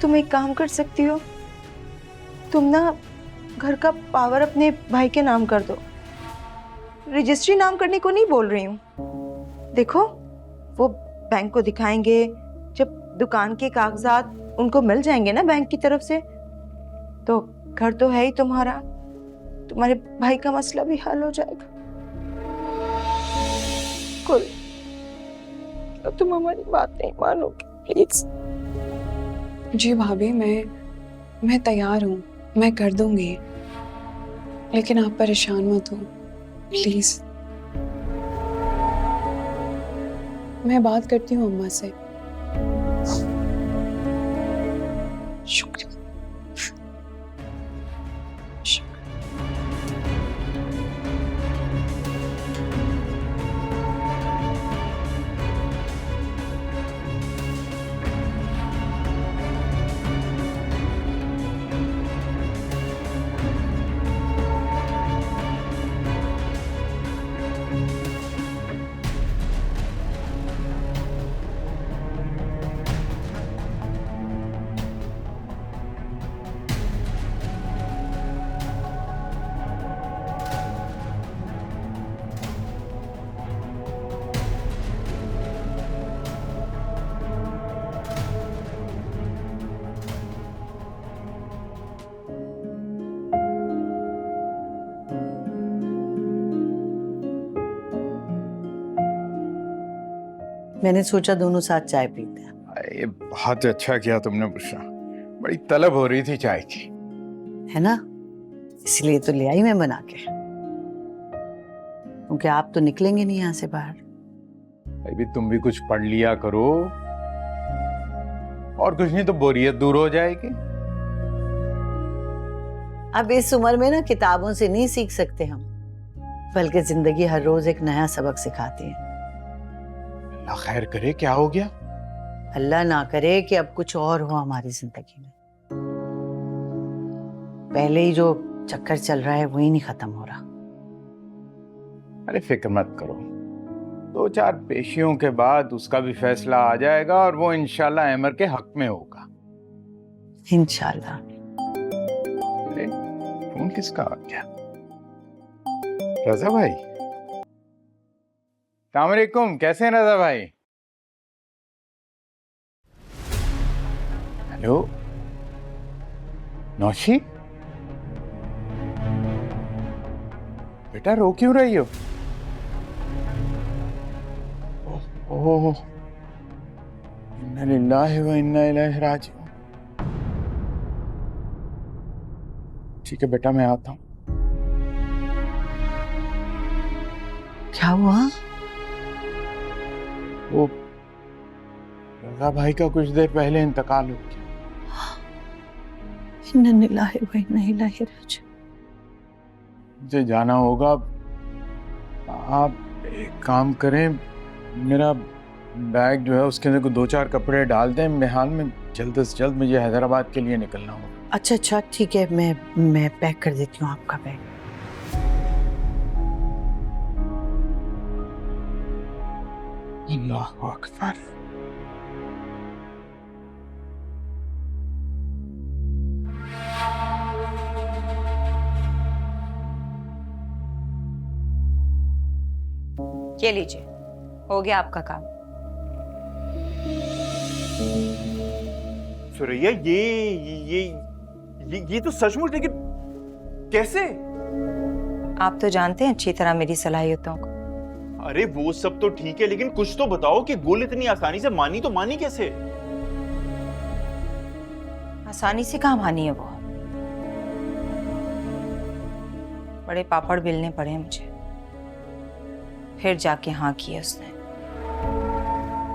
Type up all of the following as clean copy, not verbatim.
तुम एक काम कर सकती हो, तुम ना घर का पावर अपने भाई के नाम कर दो। रजिस्ट्री नाम करने को नहीं बोल रही हूँ। देखो, वो बैंक को दिखाएंगे, जब दुकान के कागजात उनको मिल जाएंगे ना बैंक की तरफ से, तो घर तो है ही तुम्हारा, तुम्हारे भाई का मसला भी हल हो जाएगा। कुल, अब तुम हमारी बात नहीं मानोगे, प्लीज। जी भाभी, मैं तैयार हूँ, मैं कर दूंगी, लेकिन आप परेशान मत हो प्लीज। मैं बात करती हूँ अम्मा से। शुक्रिया। मैंने सोचा दोनों साथ चाय पीते हैं। ये बहुत अच्छा किया तुमने पूछा, बड़ी तलब हो रही थी चाय की। है ना, इसलिए तो ले आई मैं बना के, क्योंकि आप तो निकलेंगे नहीं यहाँ से बाहर। अभी तुम भी कुछ पढ़ लिया करो, और कुछ नहीं तो बोरियत दूर हो जाएगी। अब इस उम्र में ना किताबों से नहीं सीख सकते हम, बल्कि जिंदगी हर रोज एक नया सबक सिखाती है। अल्लाह खैर करे, क्या हो गया? अल्लाह ना करे कि अब कुछ और हो हमारी जिंदगी में। पहले ही जो चक्कर चल रहा है वही नहीं खत्म हो रहा। अरे फिक्र मत करो, 2-4 पेशियों के बाद उसका भी फैसला आ जाएगा, और वो इंशाल्लाह अमर के हक में होगा। इंशाल्लाह। अरे फोन किसका आ गया? रजा भाई। अस्सलाम वालेकुम, कैसे हैं रजा भाई? हेलो नौशी, बेटा रो क्यों रही हो? ओह, इन्ना लिल्लाहि व इन्ना इलैहि राजिऊन। ठीक है बेटा, मैं आता हूँ। क्या हुआ? वो रजा भाई का कुछ देर पहले इंतकाल हो गया। इन्ना लिल्लाहि व इन्ना इलैहि राजिऊन। मुझे जाना होगा। आप एक काम करें, मेरा बैग जो है उसके अंदर 2-4 कपड़े डाल दें। मेहाल में जल्द से जल्द मुझे हैदराबाद के लिए निकलना होगा। अच्छा ठीक है, मैं पैक कर देती हूँ आपका बैग। अल्लाहु अकबर। ये लीजिए, हो गया आपका काम। सुरैया, ये तो सचमुच, लेकिन कैसे? आप तो जानते हैं अच्छी तरह मेरी सलाहियतों को। अरे वो सब तो ठीक है, लेकिन कुछ तो बताओ कि गुल इतनी आसानी से मानी तो मानी कैसे? आसानी से कहाँ मानी है वो, बड़े पापड़ बेलने पड़े मुझे, फिर जाके हाँ किया उसने।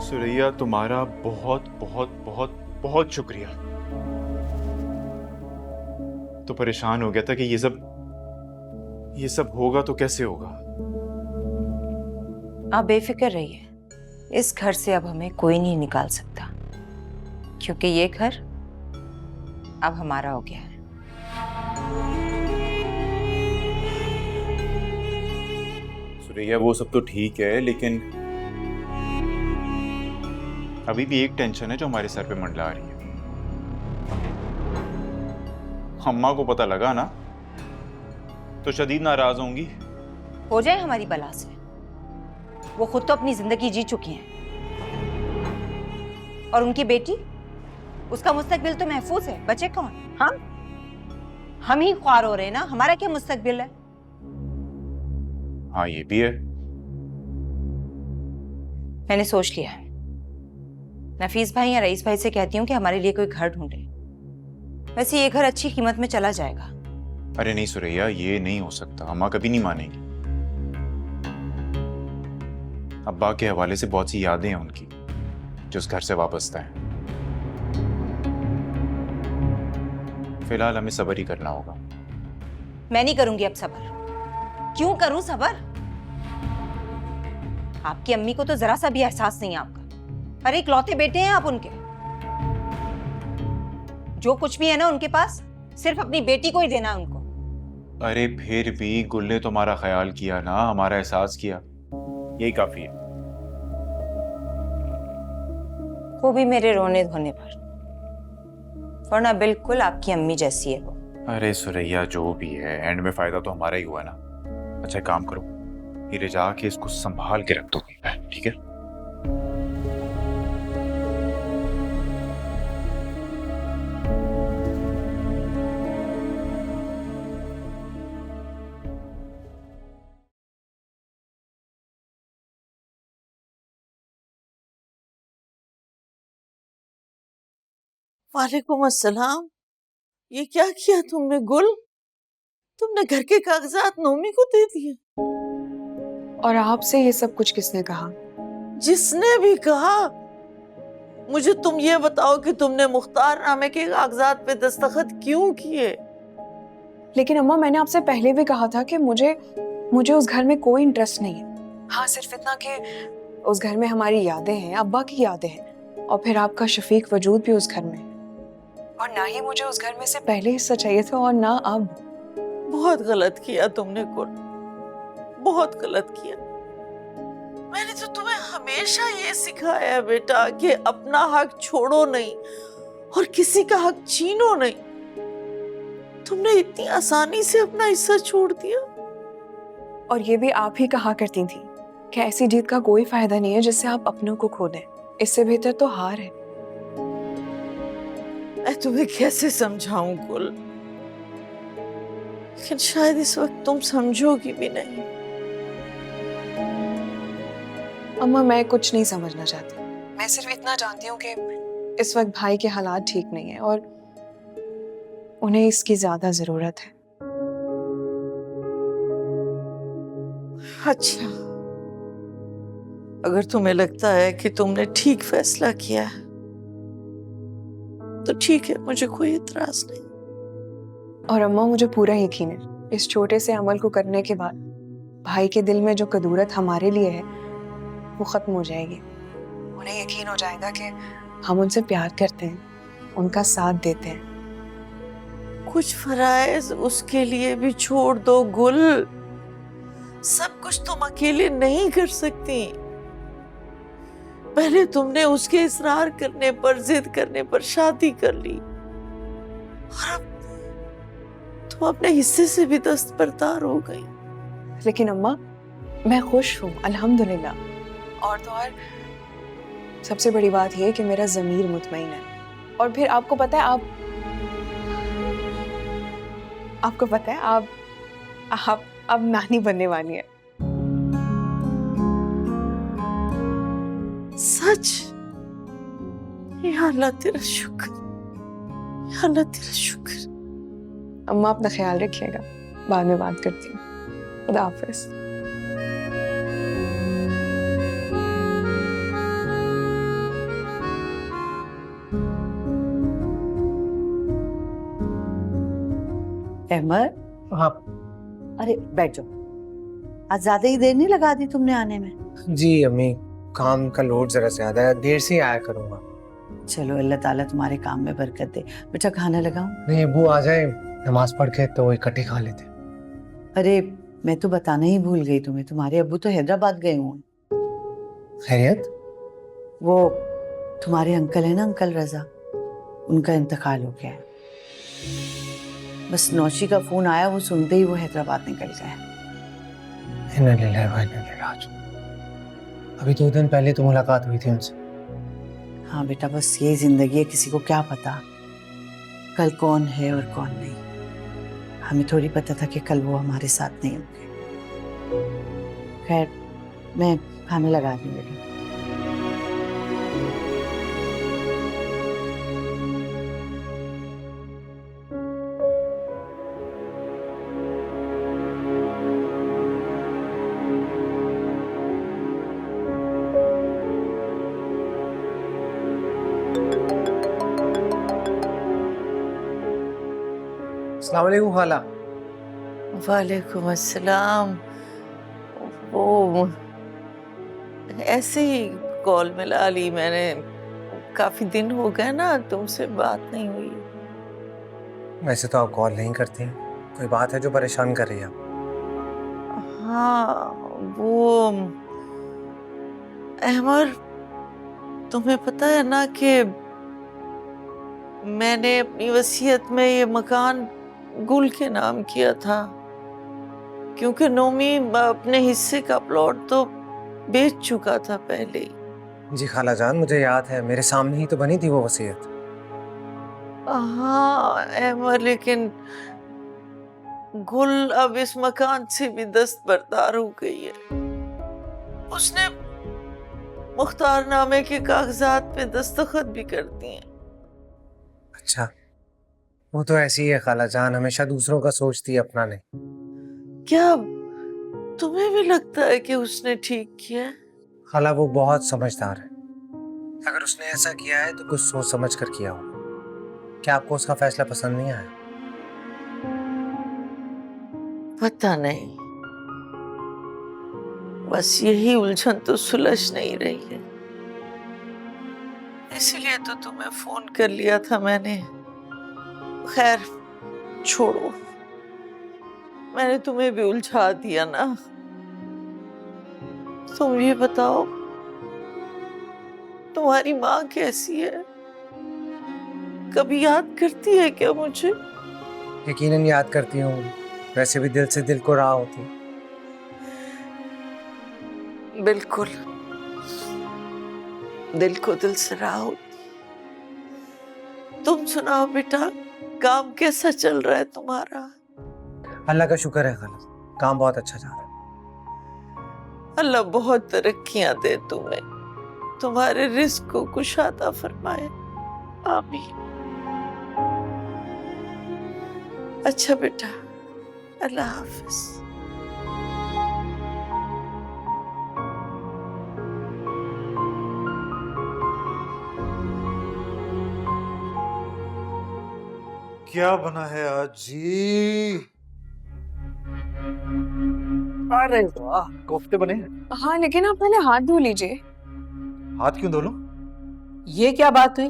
सुरैया, तुम्हारा बहुत बहुत बहुत बहुत शुक्रिया। तो परेशान हो गया था कि ये सब होगा तो कैसे होगा। आप बेफिक्र रहिए, इस घर से अब हमें कोई नहीं निकाल सकता, क्योंकि ये घर अब हमारा हो गया है। सुरैया, वो सब तो ठीक है, लेकिन अभी भी एक टेंशन है जो हमारे सर पे मंडला रही है। अम्मा को पता लगा ना तो शदीद नाराज होंगी। हो जाए हमारी बला से। वो खुद तो अपनी जिंदगी जी चुकी हैं, और उनकी बेटी, उसका मुस्तकबिल तो महफूज है। बचे कौन? हम ही ख्वार हो रहे हैं ना। हमारा क्या मुस्तकबिल है? हाँ ये भी है। मैंने सोच लिया है, नफीस भाई या रईस भाई से कहती हूँ कि हमारे लिए कोई घर ढूंढे। वैसे ये घर अच्छी कीमत में चला जाएगा। अरे नहीं सुरैया, ये नहीं हो सकता। अम्मा कभी नहीं मानेगी। अब्बा के हवाले से बहुत सी यादें हैं उनकी जो उस घर से वाबस्ता हैं। फिलहाल हमें सब्र ही करना होगा। मैं नहीं करूंगी अब सब्र। क्यों करूं सब्र? आपकी अम्मी को तो जरा सा भी एहसास नहीं है आपका। अरे इकलौते बेटे हैं आप उनके। जो कुछ भी है ना उनके पास, सिर्फ अपनी बेटी को ही देना है उनको। अरे फिर भी गुल ने तो हमारा ख्याल किया ना, हमारा एहसास किया, यही काफी है। वो भी मेरे रोने धोने पर, वरना बिल्कुल आपकी अम्मी जैसी है वो। अरे सुरैया जो भी है, एंड में फायदा तो हमारा ही हुआ ना। अच्छा एक काम करो, हीरे जाके इसको संभाल के रख दो, ठीक है? वालेकुम अस्सलाम। ये क्या किया तुमने गुल? तुमने घर के कागजात नोमी को दे दिए? और आपसे ये सब कुछ किसने कहा? जिसने भी कहा, मुझे तुम ये बताओ कि तुमने मुख्तार नामे के कागजात पे दस्तखत क्यों किए? लेकिन अम्मा, मैंने आपसे पहले भी कहा था कि मुझे उस घर में कोई इंटरेस्ट नहीं है। हाँ, सिर्फ इतना कि उस घर में हमारी यादें हैं, अब्बा की यादें हैं, और फिर आपका शफीक वजूद भी उस घर में है। और ना ही मुझे उस घर में से पहले हिस्सा चाहिए था और ना अब। बहुत गलत किया तुमने गुल, बहुत गलत किया। मैंने तो तुम्हें हमेशा ये सिखाया है बेटा कि अपना हक छोड़ो नहीं और किसी का हक छीनो नहीं। तुमने इतनी आसानी से अपना हिस्सा छोड़ दिया। और ये भी आप ही कहा करती थी कि ऐसी जीत का कोई फायदा नहीं है जिससे आप अपनों को खो दें। इससे बेहतर तो हार है। मैं तुम्हें कैसे समझाऊं गुल, लेकिन शायद इस वक्त तुम समझोगी भी नहीं। अम्मा, मैं कुछ नहीं समझना चाहती। मैं सिर्फ इतना जानती हूँ कि इस वक्त भाई के हालात ठीक नहीं है और उन्हें इसकी ज्यादा जरूरत है। अच्छा, अगर तुम्हें लगता है कि तुमने ठीक फैसला किया है तो ठीक है, मुझे कोई इतराज नहीं। और अम्मा, मुझे पूरा यकीन है इस छोटे से अमल को करने के बाद भाई के दिल में जो कदूरत हमारे लिए है वो खत्म हो जाएगी। उन्हें यकीन हो जाएगा कि हम उनसे प्यार करते हैं, उनका साथ देते हैं। कुछ फराइज उसके लिए भी छोड़ दो गुल। सब कुछ तुम अकेले नहीं कर सकती। पहले तुमने उसके इसरार करने पर, जिद करने पर शादी कर ली, और अब तुम अपने हिस्से से भी दस्तबरदार हो गई। लेकिन अम्मा, मैं खुश हूँ अल्हम्दुलिल्लाह। और तो और सबसे बड़ी बात यह है कि मेरा ज़मीर मुतमईन है। और फिर आपको पता है, आपको पता है आप अब नानी बनने वाली है। सच? या अल्लाह तेरा शुक्र, या अल्लाह तेरा शुक्र। अम्मा, अपना ख्याल रखिएगा। बाद में बात करती हूँ। खुदा हाफिज। अहमद, हाँ अरे बैठ जाओ। आज ज्यादा ही देर नहीं लगा दी तुमने आने में? जी अम्मी, काम का लोड जरा ज्यादा है, देर से ही आया करूंगा। चलो, अल्लाह ताला तुम्हारे काम में बरकत दे। बेटा खाना लगाऊं? नहीं, अबू आ जाए नमाज पढ़ के तो इकट्ठे खा लेते। अरे मैं तो बताना ही भूल गई तुम्हें, तुम्हारे अब्बू तो हैदराबाद गए हुए हैं। खैरियत? वो तुम्हारे अंकल है ना, अंकल रजा, उनका इंतकाल हो गया है। बस नौशी का फोन आया, वो सुनते ही वो हैदराबाद निकल गए। इन्ना लिल्लाहि व इन्ना इलैहि राजिऊन। अभी 2 दिन पहले तो मुलाकात हुई थी उनसे। हाँ बेटा, बस यही जिंदगी है, किसी को क्या पता कल कौन है और कौन नहीं। हमें थोड़ी पता था कि कल वो हमारे साथ नहीं होंगे। खैर, मैं खाना लगा रही हूँ बेटा। अस्सलाम वालेकुम खाला। वालेकुम अस्सलाम। वो ऐसे ही कॉल मिला ली मैंने, काफी दिन हो गए ना तुमसे बात नहीं हुई। वैसे तो आप कॉल नहीं करती हैं, कोई बात है जो परेशान कर रही है आप? हाँ, वो अहमर, तुम्हें पता है ना कि मैंने अपनी वसीयत में ये मकान गुल के नाम किया था, क्योंकि नोमी अपने हिस्से का प्लॉट तो बेच चुका था पहले ही। जी खाला जान, मुझे याद है, मेरे सामने ही तो बनी थी वो वसीयत। हाँ अहमर, लेकिन गुल अब इस मकान से भी दस्तबरदार हो गई है। उसने मुख्तारनामे के कागजात पे दस्तखत भी कर दिए। अच्छा, वो तो ऐसी ही है खाला जान, हमेशा दूसरों का सोचती है, अपना नहीं। क्या तुम्हें भी लगता है कि उसने ठीक किया है? खाला वो बहुत समझदार है, अगर उसने ऐसा किया है तो कुछ सोच समझ कर किया होगा। क्या आपको उसका फैसला पसंद नहीं आया? पता नहीं, बस यही उलझन तो सुलझ नहीं रही है, इसलिए तो तुम्हें फोन कर लिया था मैंने। खैर छोड़ो, मैंने तुम्हें भी उलझा दिया ना। तुम ये बताओ, तुम्हारी माँ कैसी है? कभी याद करती है क्या मुझे? यकीनन याद करती हूँ, वैसे भी दिल से दिल को राह होती। बिल्कुल, दिल को दिल से राह होती। तुम सुनाओ बेटा, काम कैसा चल रहा है तुम्हारा? अल्लाह का शुक्र है खाला, काम बहुत अच्छा जा रहा है। अल्लाह बहुत तरक्कियां दे तुम्हें, तुम्हारे रिस्क को कुशादा फरमाए। आमीन। अच्छा बेटा, अल्लाह हाफिज। क्या बना है आज जी? अरे वाह, कोफ्ते बने हैं। हाँ, लेकिन आप पहले हाथ धो लीजिए। हाथ क्यों धो लूं? ये क्या बात हुई?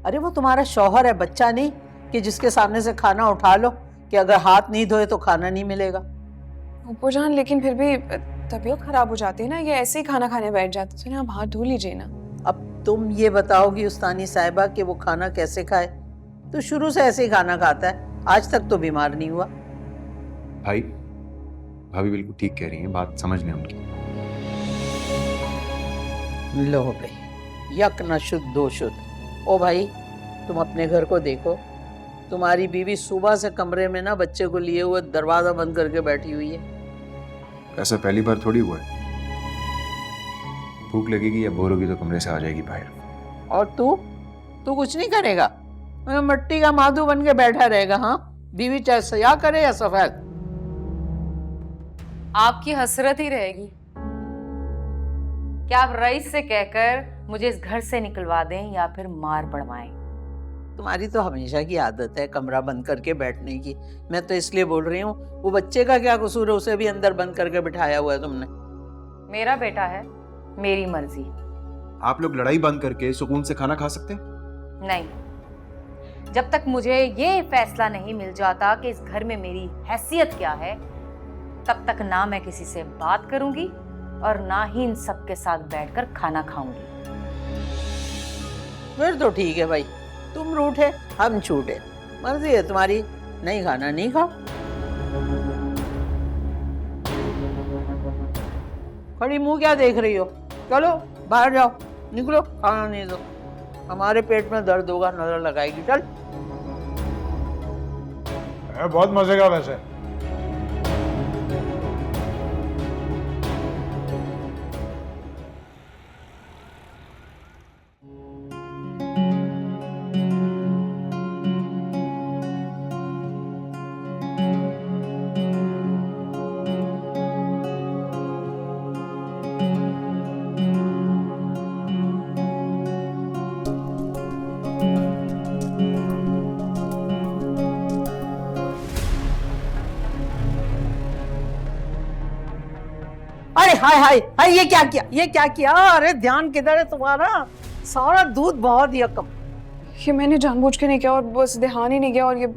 अरे वो तुम्हारा शौहर है, बच्चा नहीं कि जिसके सामने से खाना उठा लो कि अगर हाथ नहीं धोए तो खाना नहीं मिलेगा। अब्बू जान, लेकिन फिर भी तबीयत खराब हो जाती है ना, ये ऐसे ही खाना खाने बैठ जाते तो ना, आप हाथ धो लीजिए ना। अब तुम ये बताओगी उस्तानी साहिबा कि वो खाना कैसे खाए? तो शुरू से ऐसे ही खाना खाता है, आज तक तो बीमार नहीं हुआ। भाई भाभी बिल्कुल ठीक कह रही हैं, बात समझ लें उनकी। लो भाई, यक न शुद्ध दो शुद्ध। ओ भाई, तुम अपने घर को देखो, तुम्हारी बीवी सुबह से कमरे में ना बच्चे को लिए हुए दरवाजा बंद करके बैठी हुई है। ऐसा पहली बार थोड़ी हुआ है। भूख लगेगी या बोर होगी तो कमरे से आ जाएगी बाहर। और तू कुछ नहीं करेगा? मिट्टी का माधु बन के बैठा रहेगा? हाँ, बीवी चाहे सया करे या सफेद। आपकी हसरत ही रहेगी। क्या आप रईस से कहकर मुझे इस घर से निकलवा दें या फिर मार पड़वाएं? तुम्हारी तो हमेशा की आदत है कमरा बंद करके बैठने की। मैं तो इसलिए बोल रही हूँ, वो बच्चे का क्या कसूर है? उसे भी अंदर बंद करके बिठाया हुआ है तुमने। मेरा बेटा है, मेरी मर्जी। आप लोग लड़ाई बंद करके सुकून से खाना खा सकते हैं? नहीं, जब तक मुझे ये फैसला नहीं मिल जाता कि इस घर में मेरी हैसियत क्या है, तब तक ना मैं किसी से बात करूंगी और ना ही इन सब के साथ बैठकर खाना खाऊंगी। फिर तो ठीक है भाई, तुम रूठे हम छूटे, मर्जी है तुम्हारी, नहीं खाना नहीं खाओ। खड़ी मुंह क्या देख रही हो, चलो बाहर जाओ, निकलो, खाना नहीं दो, हमारे पेट में दर्द होगा, नजर लगाएगी। चल। बहुत मजे का वैसे। अरे हाय हाय हाय, ये क्या किया, ये क्या किया? अरे ध्यान किधर है तुम्हारा? सारा दूध बहुत ही कम। ये मैंने जानबूझ के नहीं किया और बस ध्यान ही नहीं गया। और ये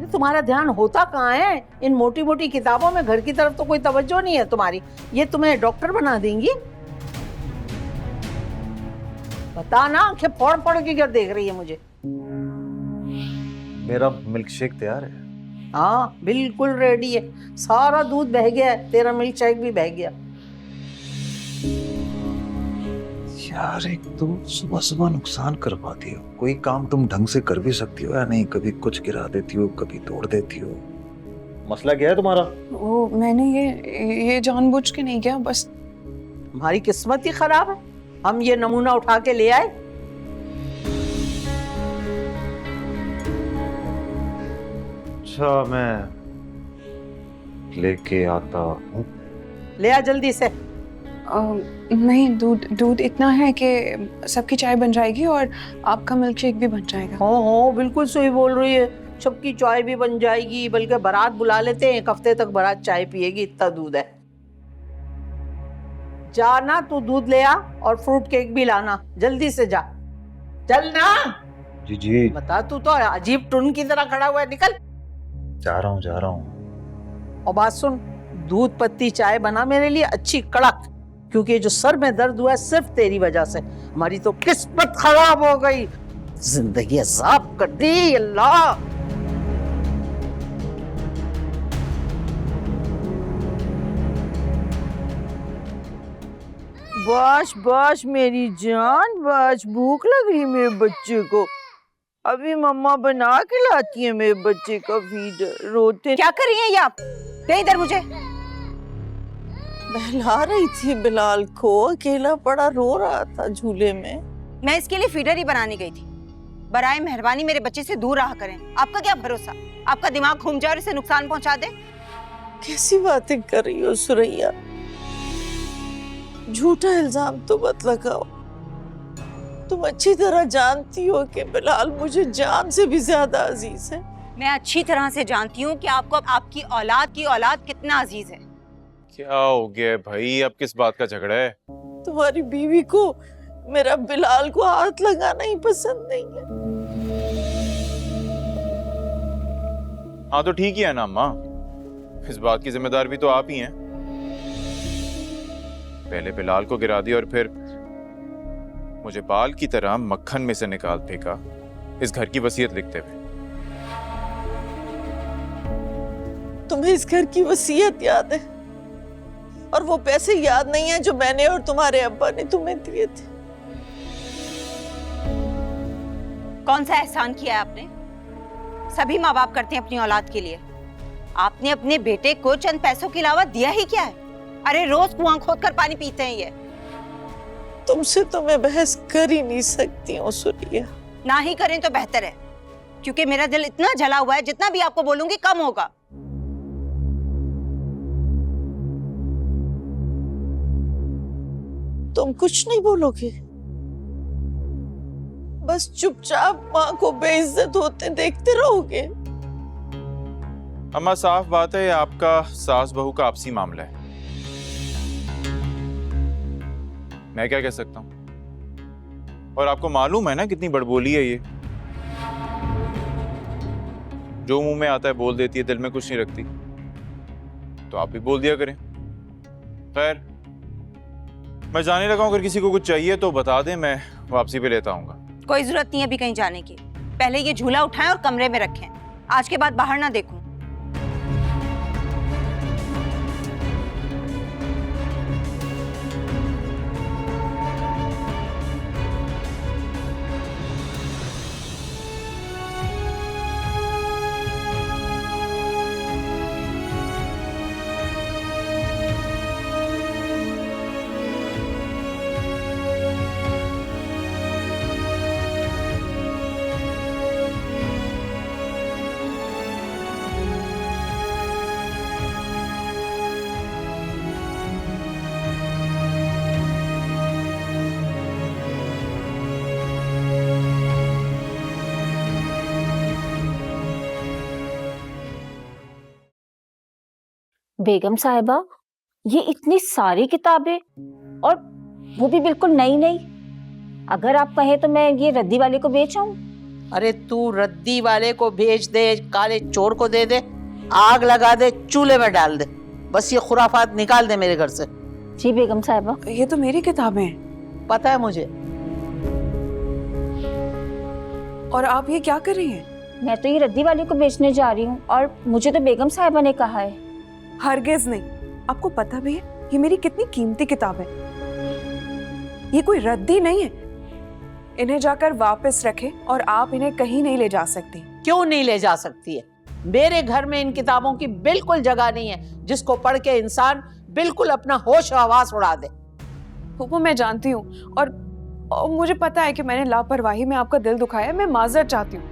तुम्हारा ध्यान होता कहाँ है? इन मोटी मोटी किताबों में घर की तरफ तो कोई तवज्जो नहीं है तुम्हारी। ये तुम्हें डॉक्टर बना देंगी? बता ना, आंखें फोड़ फोड़ के क्या देख रही है मुझे? मेरा मिल्क शेक तैयार है। हाँ बिल्कुल रेडी है, सारा दूध बह गया है, तेरा मिल्क शेक भी बह गया। यार एक तो सुबह सुबह नुकसान करवाती हो। कोई काम तुम ढंग से कर भी सकती हो या नहीं? कभी कुछ गिरा देती हो, कभी तोड़ देती हो। मसला क्या है तुम्हारा? वो मैंने ये जानबूझ के नहीं किया, बस तुम्हारी किस्मत ही खराब है। हम ये नमूना उठा के ले आए। अच्छा मैं लेके आता हूँ। ले आ जल्दी से। नहीं, दूध इतना है कि सबकी चाय बन जाएगी और आपका मिल्क शेक भी बन जाएगा। हो बिल्कुल सही बोल रही है, सबकी चाय भी बन जाएगी, बल्कि बारात बुला लेते हैं, 1 हफ्ते तक बारात चाय पिएगी, इतना दूध है। जाना, तू दूध ले आ और फ्रूट केक भी लाना, जल्दी से जा, चल ना। जी जी बता, तू तो अजीब टुन की तरह खड़ा हुआ है, निकल। जा रहा हूँ। और बात सुन, दूध पत्ती चाय बना मेरे लिए अच्छी कड़क, क्योंकि जो सर में दर्द हुआ है सिर्फ तेरी वजह से। हमारी तो किस्मत खराब हो गई, जिंदगी अजाब कर दी अल्लाह। बस बस मेरी जान, बस भूख लग रही है मेरे बच्चे को, अभी मम्मा बना के लाती है मेरे बच्चे का फीड। रोते क्या कर रही हैं ये आप? दे इधर मुझे। बहला रही थी बिलाल को, अकेला पड़ा रो रहा था झूले में। मैं इसके लिए फीडर ही बनाने गई थी। बराए मेहरबानी मेरे बच्चे से दूर रहा करें। आपका क्या भरोसा, आपका दिमाग घूम जाए और इसे नुकसान पहुंचा दे। कैसी बातें कर रही हो सुरैया, झूठा इल्जाम तो मत लगाओ। तुम अच्छी तरह जानती हो कि बिलाल मुझे जान से भी ज्यादा अजीज है। मैं अच्छी तरह से जानती हूँ कि आपको आपकी औलाद कितना अजीज है। क्या हो गया भाई, अब किस बात का झगड़ा है? तुम्हारी बीवी को मेरा बिलाल को हाथ लगाना ही पसंद नहीं है। हाँ तो ठीक ही है ना अम्मा, इस बात की जिम्मेदार भी तो आप ही हैं। पहले बिलाल को गिरा दिया और फिर मुझे बाल की तरह मक्खन में से निकाल फेंका इस घर की वसीयत लिखते हुए। तुम्हें इस घर की वसीयत याद है, और वो पैसे याद नहीं है जो मैंने और तुम्हारे अब्बा ने तुम्हें दिए थे। कौन सा एहसान किया है आपने? सभी माँ बाप करते हैं अपनी औलाद के लिए। आपने अपने बेटे को चंद पैसों के अलावा दिया ही क्या है? अरे रोज कुआं खोद कर पानी पीते हैं ये। तुमसे तो मैं बहस कर ही नहीं सकती हूँ सुरिया। ना ही करें तो बेहतर है, क्योंकि मेरा दिल इतना जला हुआ है, जितना भी आपको बोलूंगी कम होगा। तुम कुछ नहीं बोलोगे? बस चुपचाप माँ को बेइज्जत होते देखते रहोगे? अम्मा साफ बात है, आपका सास बहू का आपसी मामला है, मैं क्या कह सकता हूं। और आपको मालूम है ना कितनी बड़बोली है ये, जो मुंह में आता है बोल देती है, दिल में कुछ नहीं रखती। तो आप भी बोल दिया करें। खैर मैं जाने लगा हूं, अगर किसी को कुछ चाहिए तो बता दें, मैं वापसी पे लेता आऊंगा। कोई जरूरत नहीं है अभी कहीं जाने की। पहले ये झूला उठाएं और कमरे में रखें। आज के बाद बाहर ना देखूं। बेगम साहिबा, ये इतनी सारी किताबें और वो भी बिल्कुल नई नई। अगर आप कहें तो मैं ये रद्दी वाले को बेच आऊं। अरे तू रद्दी वाले को भेज दे, काले चोर को दे दे, आग लगा दे, चूल्हे में डाल दे, बस ये खुराफात निकाल दे मेरे घर से। जी बेगम साहिबा। ये तो मेरी किताबें हैं। पता है मुझे। और आप ये क्या कर रही हैं? मैं तो ये रद्दी वाले को बेचने जा रही हूँ और मुझे तो बेगम साहिबा ने कहा है। हरगिज नहीं। आपको पता भी है ये मेरी कितनी कीमती किताब है। ये कोई रद्दी नहीं है। इन्हें जाकर वापस रखें और आप इन्हें कहीं नहीं ले जा सकती। क्यों नहीं ले जा सकती है? मेरे घर में इन किताबों की बिल्कुल जगह नहीं है जिसको पढ़ के इंसान बिल्कुल अपना होश हवास उड़ा दे। वो मैं जानती हूँ और मुझे पता है कि मैंने लापरवाही में आपका दिल दुखाया। मैं माजरत चाहती हूँ,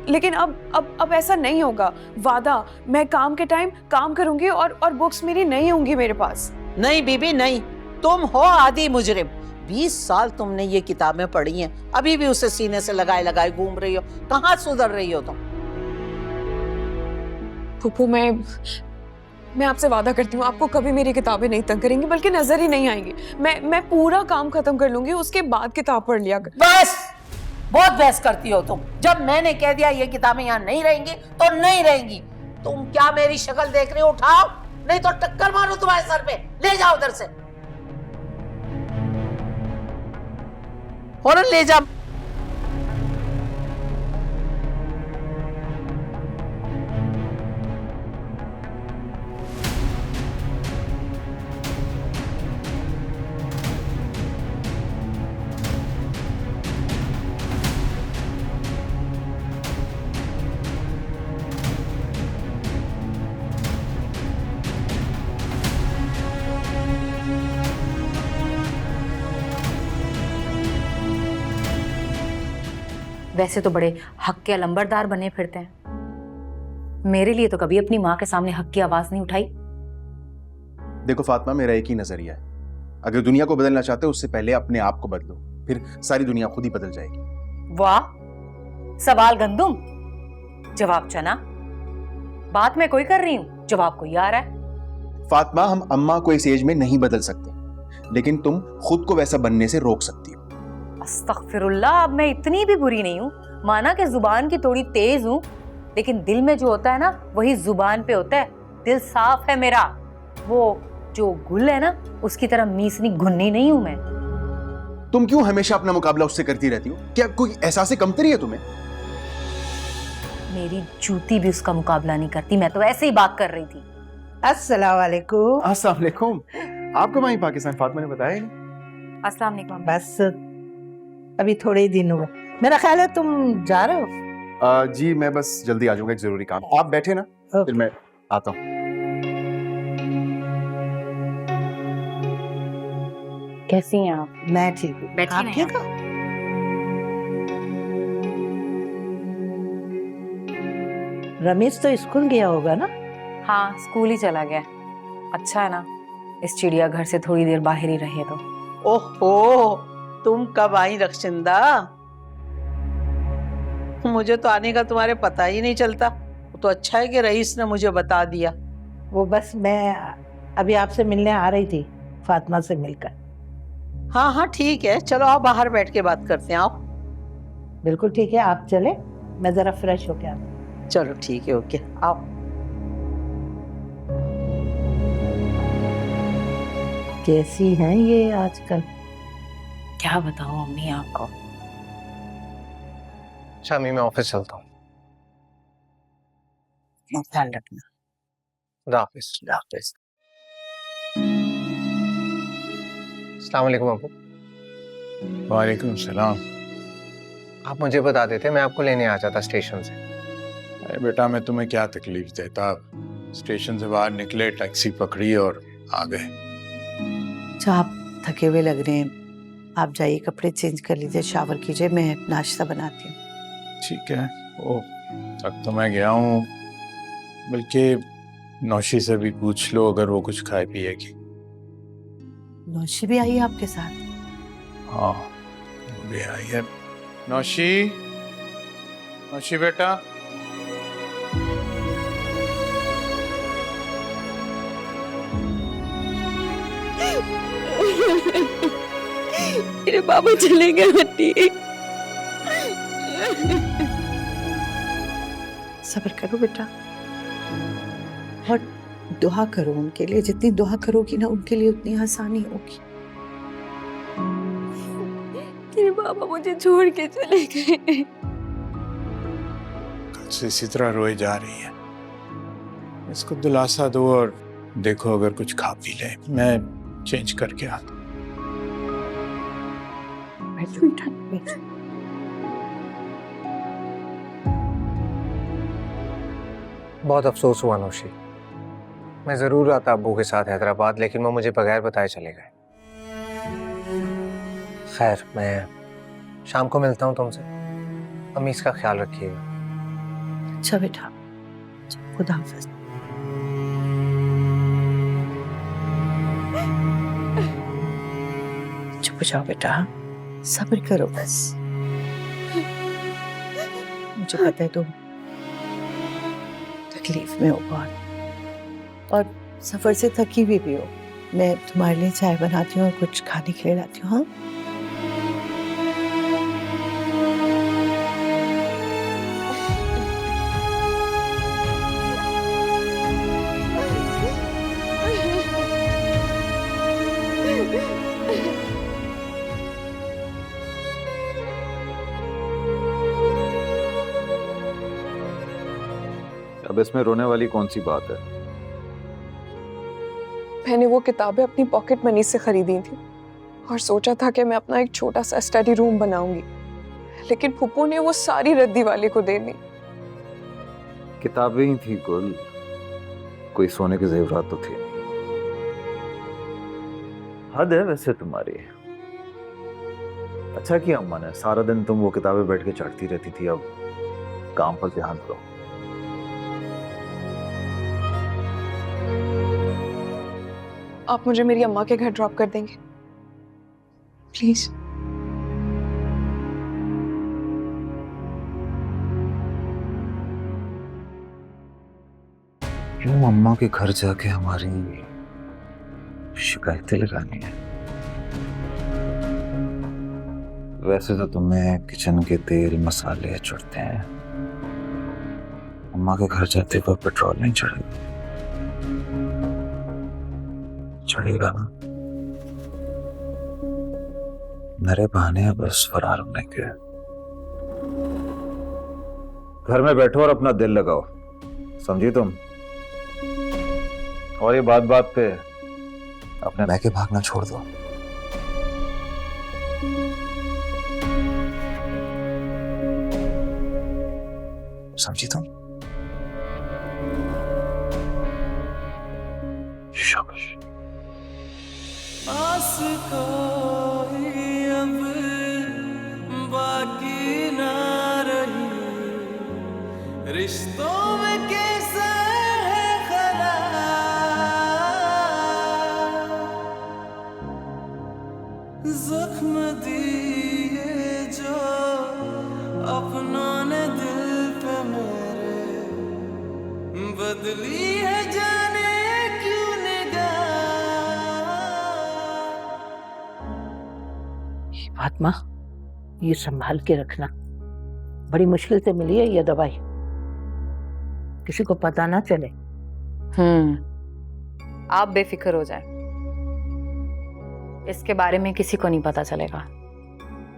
लेकिन अब ऐसा नहीं होगा। वादा, मैं काम के टाइम काम करूंगी और बुक्स मेरी नहीं होंगी मेरे पास। नहीं बीबी नहीं, तुम हो आदि मुजरिम। 20 साल तुमने ये किताबें पढ़ी हैं, अभी भी उसे सीने से लगाए लगाए घूम रही हो। कहाँ सुधर रही हो तुम? फूफू, मैं आपसे वादा करती हूँ आपको कभी मेरी किताबें नहीं तंग करेंगी, बल्कि नजर ही नहीं आएंगी। मैं पूरा काम खत्म कर लूंगी, उसके बाद किताब पढ़ लिया कर। बस, बहुत बहस करती हो तुम। जब मैंने कह दिया ये किताबें यहाँ नहीं रहेंगी तो नहीं रहेंगी। तुम क्या मेरी शक्ल देख रहे हो? उठाओ, नहीं तो टक्कर मारो तुम्हारे सर पे। ले जाओ उधर से, फौरन ले जाओ। वैसे तो बड़े हक के अलंबरदार बने फिरते हैं। मेरे लिए तो कभी अपनी माँ के सामने हक की आवाज नहीं उठाई। देखो फातिमा, मेरा एक ही नजरिया है। अगर दुनिया को बदलना चाहते हो उससे पहले अपने आप को बदलो, फिर सारी दुनिया खुद ही बदल जाएगी। वाह, सवाल गंदुम, जवाब चना। बात मैं कोई कर रही हूँ, जवाब कोई आ रहा है। फातिमा, हम अम्मा को इस एज में नहीं बदल सकते, लेकिन तुम खुद को वैसा बनने से रोक सकती हो। अस्तगफिरुल्लाह, अब मैं इतनी भी बुरी नहीं हूँ। माना कि जुबान की थोड़ी तेज हूँ, लेकिन दिल में जो होता है ना वही जुबान पे होता है। दिल साफ है मेरा। वो जो गुल है ना उसकी तरह मीसनी घुन्नी नहीं हूँ मैं। तुम क्यों हमेशा अपना मुकाबला उससे करती रहती हो? क्या कोई एहसास कमतरी है तुम्हें? मेरी जूती भी उसका मुकाबला नहीं करती। मैं तो ऐसे ही बात कर रही थी। अस्सलाम वालेकुम। अस्सलाम वालेकुम। आपको वहीं पाकिस्तान फातिमा ने बताया नहीं? अस्सलाम वालेकुम। बस अभी थोड़े ही दिन हुए। मेरा ख्याल है तुम जा रहे हो। जी मैं बस जल्दी आ जाऊंगा, एक जरूरी काम। आप बैठे ना, फिर मैं आता हूँ। कैसी हैं आप? मैं ठीक हूँ। बैठिए आप ना ठीक हो? रमेश तो स्कूल गया होगा ना? हाँ, स्कूल ही चला गया। अच्छा है ना, इस चिड़ियाघर से थोड़ी देर बाहर ही रहे तो। ओहो, तुम कब आई रक्षिंदा? मुझे तो आने का तुम्हारे पता ही नहीं चलता। तो अच्छा है कि रईस ने मुझे बता दिया। वो बस मैं अभी आपसे मिलने आ रही थी, फातिमा से मिलकर। हाँ हाँ ठीक है, चलो आओ बाहर बैठ के बात करते हैं। आओ। बिल्कुल ठीक है, आप चले, मैं जरा फ्रेश होके आती हूँ। चलो ठीक है, ओके, आओ। कैसी हैं ये आजकल? क्या बताऊं अम्मी आपको, शामी मैं ऑफिस चलता हूँ। ख्याल रखना। खुदा हाफिज। खुदा हाफिज। अस्सलाम वालेकुम अबू। वालेकुम सलाम। आप मुझे बता देते, मैं आपको लेने आ जाता स्टेशन से। अरे बेटा, मैं तुम्हें क्या तकलीफ देता। स्टेशन से बाहर निकले, टैक्सी पकड़ी और आ गए। अच्छा, आप थके हुए लग रहे हैं, आप जाइए कपड़े चेंज कर लीजिए, शावर कीजिए, मैं नाश्ता बनाती हूँ। ठीक है। ओ तक तो मैं गया हूँ, बल्कि नौशी से भी पूछ लो अगर वो कुछ खाए पिएगी। नौशी भी आई है आपके साथ? हाँ, वो भी आई है। नौशी, नौशी बेटा। मेरे बाबा चले गए आंटी। सब्र करो बेटा, और दुआ करो उनके लिए। जितनी दुआ करोगी ना उनके लिए उतनी आसानी होगी। मेरे बाबा मुझे छोड़ के चले गए। कल से इसी तरह रोए जा रही है। इसको दिलासा दो और देखो अगर कुछ खा पी ले। मैं चेंज करके आता हूँ। बैठो बेटा, बैठो। बहुत अफसोस हुआ नौशी, मैं जरूर आता अब्बू के साथ हैदराबाद, लेकिन वो मुझे बगैर बताए चले गए। खैर, मैं शाम को मिलता हूँ तुमसे। अम्मी इसका ख्याल रखिएगा। अच्छा बेटा, खुदा हाफिज। चुप हो जाओ बेटा, सब्र करो बस। मुझे पता है तुम तकलीफ में हो बहुत, और सफर से थकी भी हो। मैं तुम्हारे लिए चाय बनाती हूँ और कुछ खाने के लिए लाती हूँ। हाँ, अब इसमें रोने वाली कौन सी बात है? मैंने वो किताबें अपनी पॉकेट मनी से खरीदी थी और सोचा था कि मैं अपना एक छोटा सा स्टडी रूम बनाऊंगी, लेकिन फुप्पू ने वो सारी रद्दी वाले को दे दी। किताबें ही थी गुल, कोई सोने के जेवरात तो थे। हद है वैसे तुम्हारी। अच्छा किया अम्मा ने, सारा दिन तुम वो किताबें बैठ के चढ़ती रहती थी, अब काम पर ध्यान दो। आप मुझे मेरी अम्मा के घर ड्रॉप कर देंगे प्लीज? क्यों अम्मा के घर जाके हमारी शिकायतें लगानी है? वैसे तो तुम्हें किचन के तेल मसाले चढ़ते हैं, अम्मा के घर जाते पर पेट्रोल नहीं चढ़ेगा। चढ़ेगा ना? मेरे बहाने हैं बस फरार होने के। घर में बैठो और अपना दिल लगाओ, समझी तुम? और ये बात बात पे अपने बह के भागना छोड़ दो। समझी तुम? शाबाश। पास कोई अब बाकी ना रही, रिश्तों में कैसा है खला, जख्म दिए जो अपनों ने दिल पे मेरे, बदली है जाने क्यों फातिमा, ये संभाल के रखना। बड़ी मुश्किल से मिली है ये दवाई, किसी को पता ना चले। आप बेफिक्र हो जाएं, इसके बारे में किसी को नहीं पता चलेगा।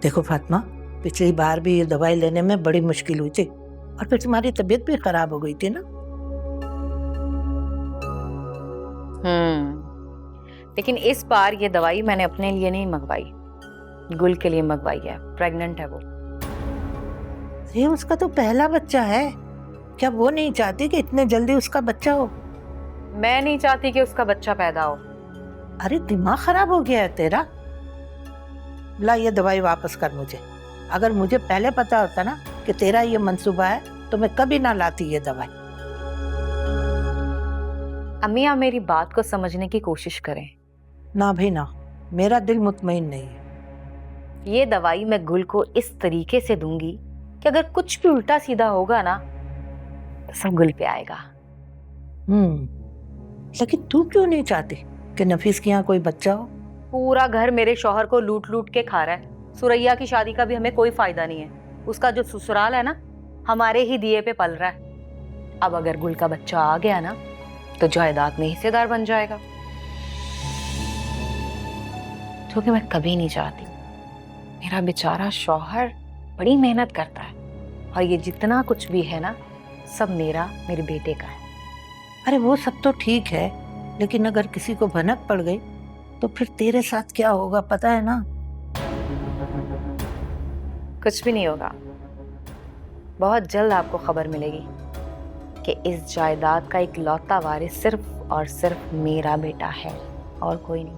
देखो फातिमा, पिछली बार भी ये दवाई लेने में बड़ी मुश्किल हुई थी और फिर तुम्हारी तबीयत भी खराब हो गई थी ना। लेकिन इस बार ये दवाई मैंने अपने लिए नहीं मंगवाई, गुल के लिए मंगवाई है। प्रेग्नेंट है वो। ये उसका तो पहला बच्चा है, क्या वो नहीं चाहती कि इतने जल्दी उसका बच्चा हो? मैं नहीं चाहती कि उसका बच्चा पैदा हो। अरे दिमाग खराब हो गया है तेरा। ला ये दवाई वापस कर मुझे। अगर मुझे पहले पता होता ना कि तेरा ये मंसूबा है तो मैं कभी ना लाती ये दवाई। अम्मी, आप मेरी बात को समझने की कोशिश करें। ना भाई ना, मेरा दिल मुतमईन नहीं है। ये दवाई मैं गुल को इस तरीके से दूंगी कि अगर कुछ भी उल्टा सीधा होगा ना तो सब गुल पे आएगा। लेकिन तू क्यों नहीं चाहती कि नफीस के यहाँ कोई बच्चा हो? पूरा घर मेरे शौहर को लूट लूट के खा रहा है। सुरैया की शादी का भी हमें कोई फायदा नहीं है। उसका जो ससुराल है ना, हमारे ही दिए पे पल रहा है। अब अगर गुल का बच्चा आ गया ना तो जायदाद में हिस्सेदार बन जाएगा, जो कि मैं कभी नहीं चाहती। मेरा बेचारा शौहर बड़ी मेहनत करता है और ये जितना कुछ भी है ना, सब मेरे बेटे का है। अरे वो सब तो ठीक है, लेकिन अगर किसी को भनक पड़ गई तो फिर तेरे साथ क्या होगा पता है ना? कुछ भी नहीं होगा। बहुत जल्द आपको खबर मिलेगी कि इस जायदाद का इकलौता वारिस सिर्फ और सिर्फ मेरा बेटा है और कोई नहीं।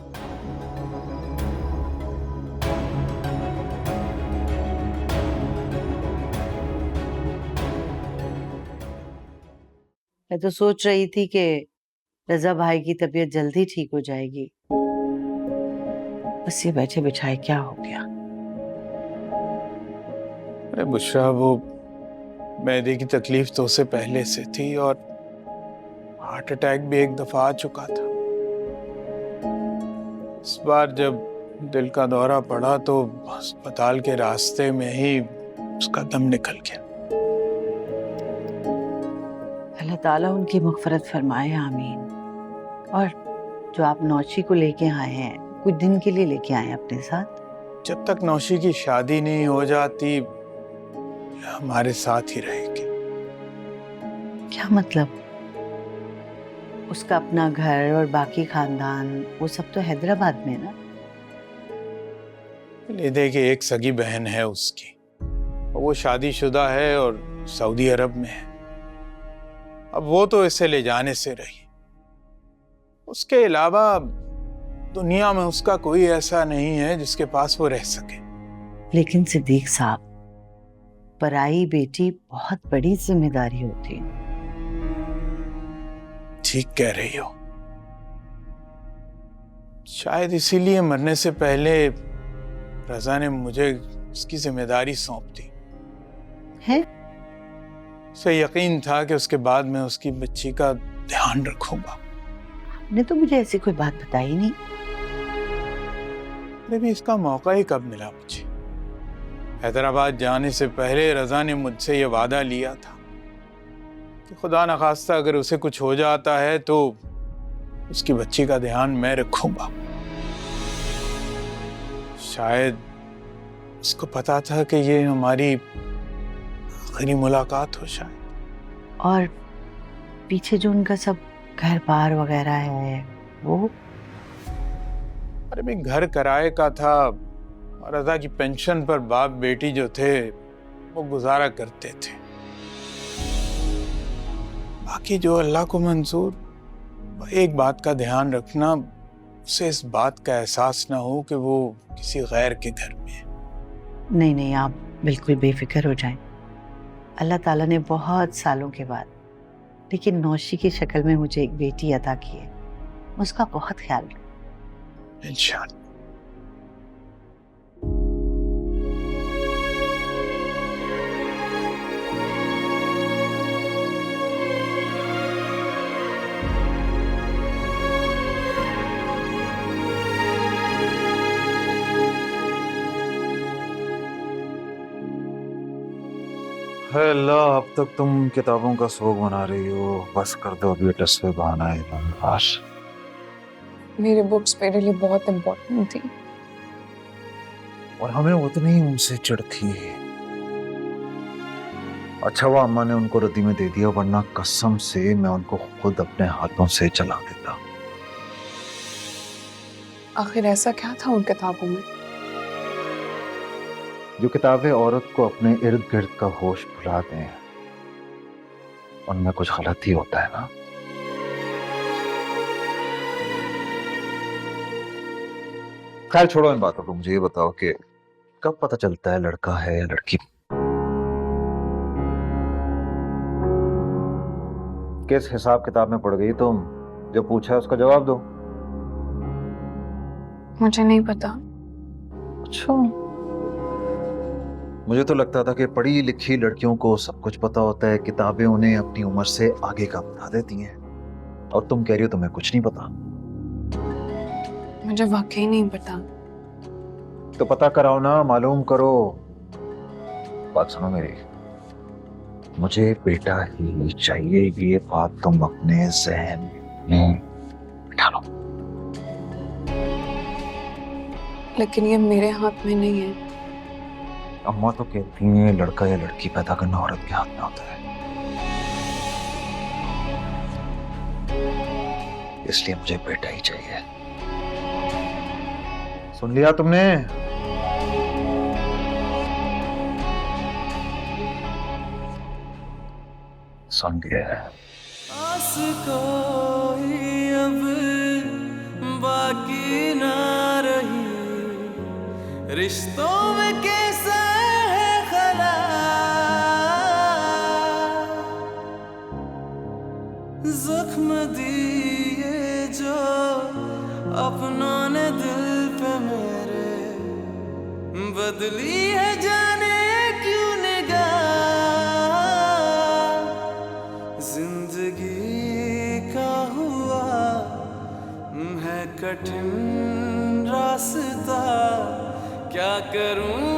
मैं तो सोच रही थी कि रजा भाई की तबीयत जल्दी ठीक हो जाएगी, बस ये बैठे बिठाए क्या हो गया? अरे बुशरा, वो मैदे की तकलीफ तो उससे पहले से थी और हार्ट अटैक भी एक दफा आ चुका था। इस बार जब दिल का दौरा पड़ा तो अस्पताल के रास्ते में ही उसका दम निकल गया। अल्लाह ताला उनकी मग़फ़िरत फरमाए, आमीन। और जो आप नौशी को लेके आए हैं, कुछ दिन के लिए लेके आए हैं अपने साथ? जब तक नौशी की शादी नहीं हो जाती हमारे साथ ही रहेगी। क्या मतलब? उसका अपना घर और बाकी खानदान वो सब तो हैदराबाद में ना? लेदे की एक सगी बहन है उसकी, वो शादीशुदा है और सऊदी अरब में है। अब वो तो इसे ले जाने से रही। उसके अलावा दुनिया में उसका कोई ऐसा नहीं है जिसके पास वो रह सके। लेकिन सिद्दीक साहब, पराई बेटी बहुत बड़ी जिम्मेदारी होती है। ठीक कह रही हो। शायद इसीलिए मरने से पहले रजा ने मुझे उसकी जिम्मेदारी सौंप दी है। उसे यकीन था कि उसके बाद मैं उसकी बच्ची का ध्यान रखूंगा। आपने तो मुझे ऐसी कोई बात बताई नहीं। अरे भी इसका मौका ही कब मिला मुझे? हैदराबाद जाने से पहले रजा ने मुझसे ये वादा लिया था कि खुदा न खास्ता अगर उसे कुछ हो जाता है तो उसकी बच्ची का ध्यान मैं रखूंगा। शायद उसको पता था कि ये हमारी आखिरी मुलाकात हो शायद। और पीछे जो उनका सब घर बार वगैरह है वो? अरे भी घर किराए का था और रजा की पेंशन पर बाप बेटी जो थे वो गुजारा करते थे। बाकी जो अल्लाह को मंजूर, एक बात का ध्यान रखना, उसे इस बात का एहसास ना हो कि वो किसी गैर के घर में है। नहीं नहीं, आप बिल्कुल बेफिक्र हो जाएं। अल्लाह ताला ने बहुत सालों के बाद लेकिन नौशी की शक्ल में मुझे एक बेटी अता की है। उसका बहुत ख्याल रखें इंशाअल्लाह। है अल्लाह, अब तक तुम किताबों का शौक बना रही हो, बस कर दो अभी टेस्ट पे बहाना है। काश मेरी बुक्स मेरे लिए बहुत इम्पोर्टेंट थी। और हमें उतनी ही उनसे चिढ़ थी। अच्छा हुआ अम्मा ने उनको रद्दी में दे दिया, वरना कसम से मैं उनको खुद अपने हाथों से जला देता। आखिर ऐसा क्या था उन किताबों में? जो किताबें औरत को अपने इर्द गिर्द का होश भुला दें, उनमें कुछ गलत ही होता है ना। खैर छोड़ो इन बातों को, मुझे ये बताओ कि कब पता चलता है लड़का है या लड़की? किस हिसाब किताब में पड़ गई तुम? जो पूछा है उसका जवाब दो। मुझे नहीं पता। अच्छा, मुझे तो लगता था कि पढ़ी लिखी लड़कियों को सब कुछ पता होता है, किताबें उन्हें अपनी उम्र से आगे का बता देती हैं, और तुम कह रही हो तुम्हें कुछ नहीं पता। मुझे वाकई नहीं पता। तो पता कराओ ना, मालूम करो। बात सुनो मेरी, मुझे बेटा ही चाहिए, ये बात तुम अपने ज़हन में बिठा लो। लेकिन ये मेरे हाथ में नहीं है। अम्मा तो कहती हैं लड़का या लड़की पैदा करना औरत के हाथ में होता है, इसलिए मुझे बेटा ही चाहिए। सुन लिया तुमने? सुन लिया। आस कोई अब बाकी ना रही, रिश्तों में कैसा है खला, जख्म दिए जो अपनों ने दिल पे मेरे, बदली है जाने क्यों निगाह, जिंदगी का हुआ है कठिन रास्ता, क्या करूं